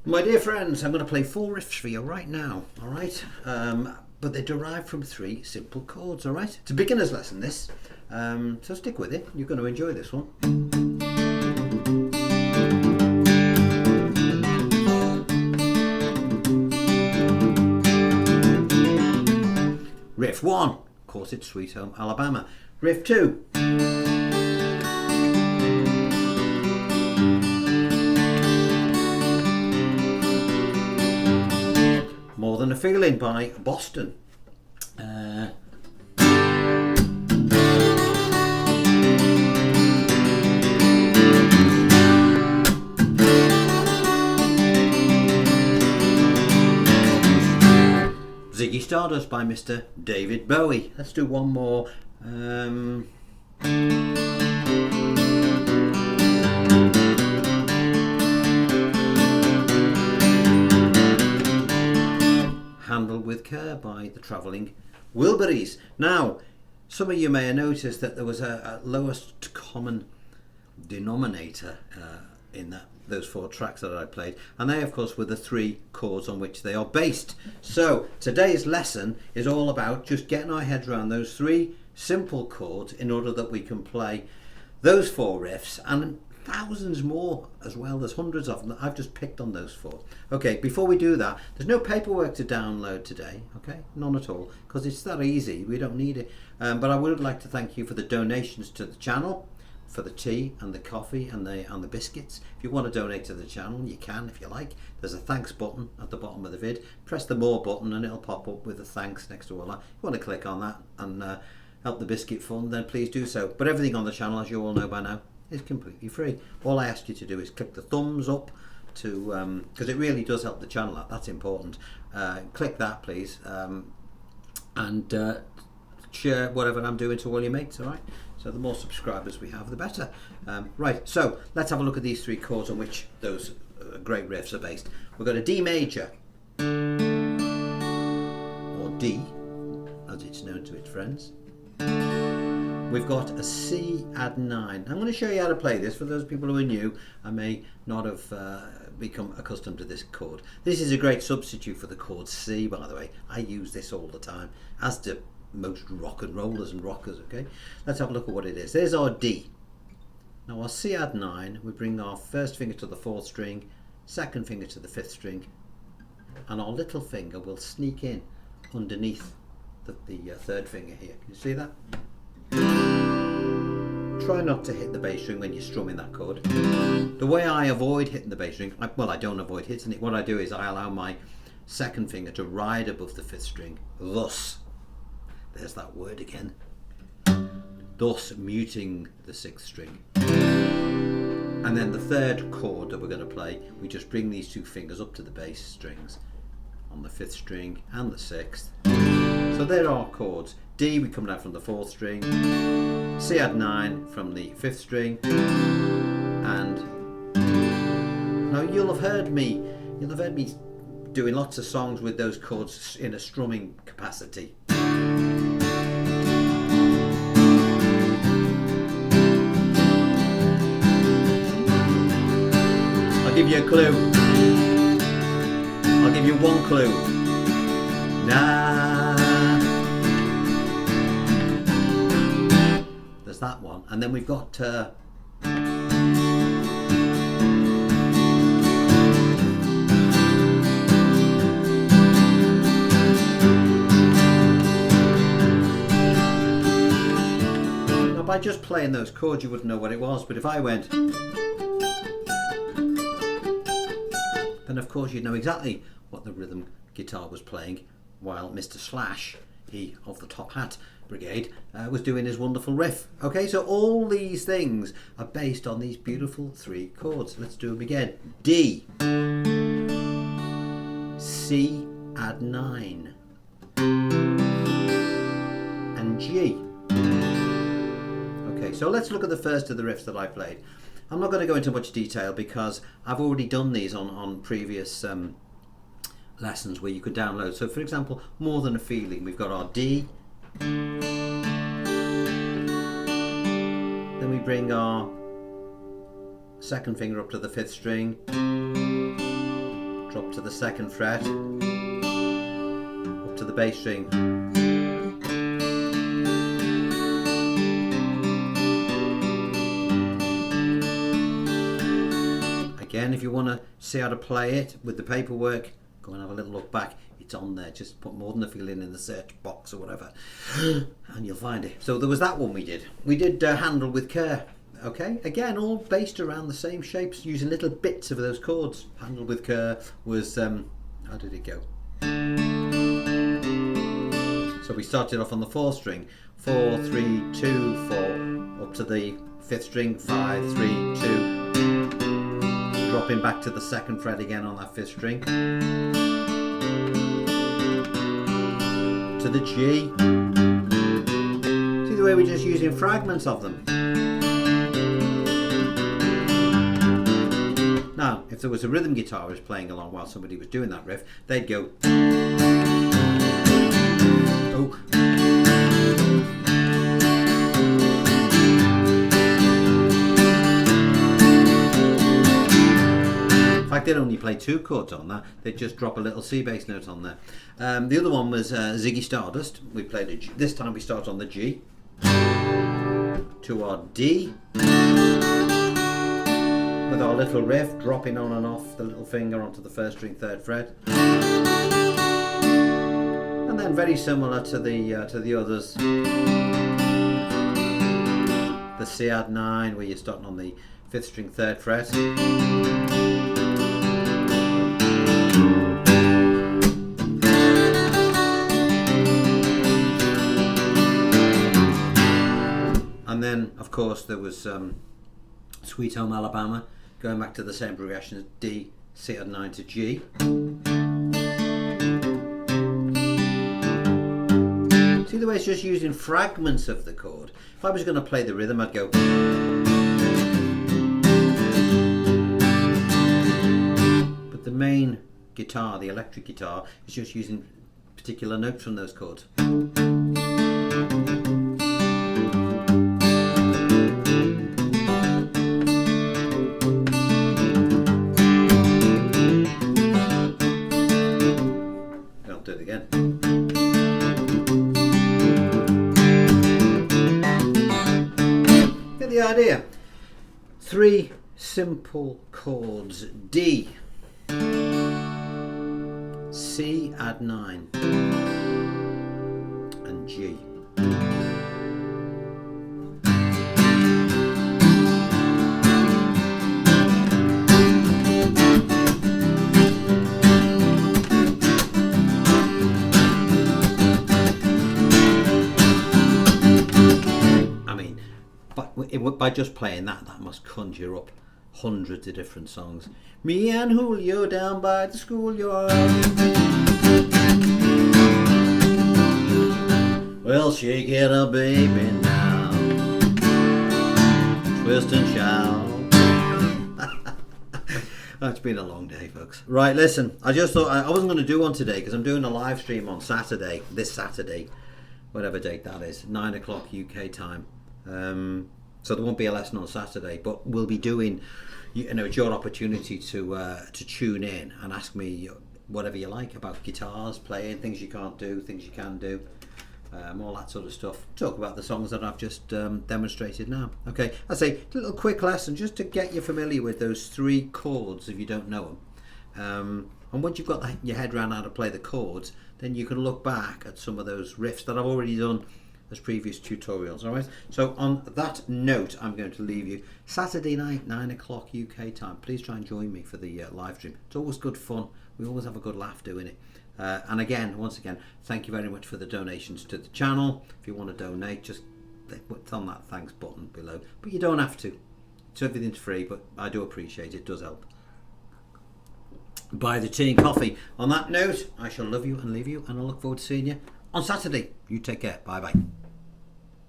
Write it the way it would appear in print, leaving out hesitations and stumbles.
My dear friends, I'm going to play 4 riffs for you right now, alright? But they're derived from 3 simple chords, alright? It's a beginner's lesson, this. So stick with it, you're going to enjoy this one. Riff 1, of course it's Sweet Home Alabama. Riff 2. More Than a Feeling by Boston. Ziggy Stardust by Mr. David Bowie. Let's do one more. Handled with Care by the Travelling Wilburys. Now, some of you may have noticed that there was a lowest common denominator in those 4 tracks that I played, and they of course were the 3 chords on which they are based. So today's lesson is all about just getting our heads around those 3 simple chords in order that we can play those 4 riffs and thousands more as well. There's hundreds of them that I've just picked on those 4. Okay, before we do that, there's no paperwork to download today, okay? None at all, because it's that easy. We don't need it. But I would like to thank you for the donations to the channel, for the tea and the coffee and the biscuits. If you want to donate to the channel, you can if you like. There's a thanks button at the bottom of the vid. Press the more button and it'll pop up with a thanks next to all that. If you want to click on that and help the biscuit fund, then please do so. But everything on the channel, as you all know by now, is completely free. All I ask you to do is click the thumbs up to because it really does help the channel out. That's important. Click that, please, and share whatever I'm doing to all your mates. All right. So the more subscribers we have, the better. Right. So let's have a look at these 3 chords on which those great riffs are based. We've got a D major, or D, as it's known to its friends. We've got a C add 9. I'm going to show you how to play this for those people who are new and may not have become accustomed to this chord. This is a great substitute for the chord C, by the way. I use this all the time, as do most rock and rollers and rockers, okay? Let's have a look at what it is. There's our D. Now our C add 9, we bring our first finger to the 4th string, second finger to the 5th string, and our little finger will sneak in underneath the 3rd finger here. Can you see that? Try not to hit the bass string when you're strumming that chord. The way I avoid hitting the bass string, well, I don't avoid hitting it. What I do is I allow my second finger to ride above the 5th string, thus, there's that word again, thus muting the 6th string. And then the 3rd chord that we're going to play, we just bring these 2 fingers up to the bass strings on the 5th string and the 6th. So there are chords. D, we come down from the 4th string, C add 9 from the 5th string, and now you'll have heard me doing lots of songs with those chords in a strumming capacity. I'll give you a clue. I'll give you one clue. There's that one, and then we've got now by just playing those chords you wouldn't know what it was, but if I went, then of course you'd know exactly what the rhythm guitar was playing while Mr. Slash, he of the Top Hat Brigade, was doing his wonderful riff. Okay, so all these things are based on these beautiful 3 chords. Let's do them again. D, C add 9, and G. Okay, so let's look at the first of the riffs that I played. I'm not going to go into much detail because I've already done these on previous lessons where you could download. So for example, More Than a Feeling, we've got our D, then we bring our second finger up to the 5th string, drop to the 2nd fret, up to the bass string. Again, if you want to see how to play it with the paperwork, go and have a little look back. It's on there. Just put More Than a Feeling in the search box or whatever and you'll find it. So there was that one we did. We did Handle with Care. Okay, again, all based around the same shapes, using little bits of those chords. Handle with Care was, how did it go? So we started off on the 4th string, 4, 3, 2, 4, up to the 5th string, 5, 3, 2, dropping back to the 2nd fret again on that 5th string, to the G. See the way we're just using fragments of them. Now, if there was a rhythm guitarist playing along while somebody was doing that riff, they'd go, oh. In fact, they'd only play 2 chords on that. They'd just drop a little C bass note on there. The other one was Ziggy Stardust. We played a G. This time we start on the G, to our D, with our little riff dropping on and off the little finger onto the 1st string, 3rd fret, and then very similar to the others, the Cadd9 where you're starting on the 5th string, 3rd fret, and then of course there was Sweet Home Alabama, going back to the same progression as D, Cadd9 to G. See the way it's just using fragments of the chord. If I was going to play the rhythm, I'd go. But the main guitar, the electric guitar, is just using particular notes from those chords. Do it again. Get the idea. 3 simple chords: D, Cadd9 and G. By just playing that must conjure up hundreds of different songs. Me and Julio down by the schoolyard. Well, shake it up, baby, now. Twist and shout. It's been a long day, folks. Right, listen, I just thought I wasn't going to do one today because I'm doing a live stream on Saturday, this Saturday, whatever date that is, 9 o'clock UK time. So there won't be a lesson on Saturday, but we'll be doing, it's your opportunity to tune in and ask me whatever you like about guitars, playing, things you can't do, things you can do, all that sort of stuff. Talk about the songs that I've just demonstrated now. Okay, I say a little quick lesson just to get you familiar with those 3 chords if you don't know them. And once you've got your head around how to play the chords, then you can look back at some of those riffs that I've already done as previous tutorials. All right, so on that note, I'm going to leave you. Saturday night, 9 o'clock UK time. Please try and join me for the live stream. It's always good fun. We always have a good laugh doing it. And again, once again, thank you very much for the donations to the channel. If you want to donate, just click on that thanks button below, but you don't have to. So everything's free, but I do appreciate it. It does help. Buy the tea and coffee. On that note, I shall love you and leave you, and I look forward to seeing you on Saturday. You take care. Bye bye.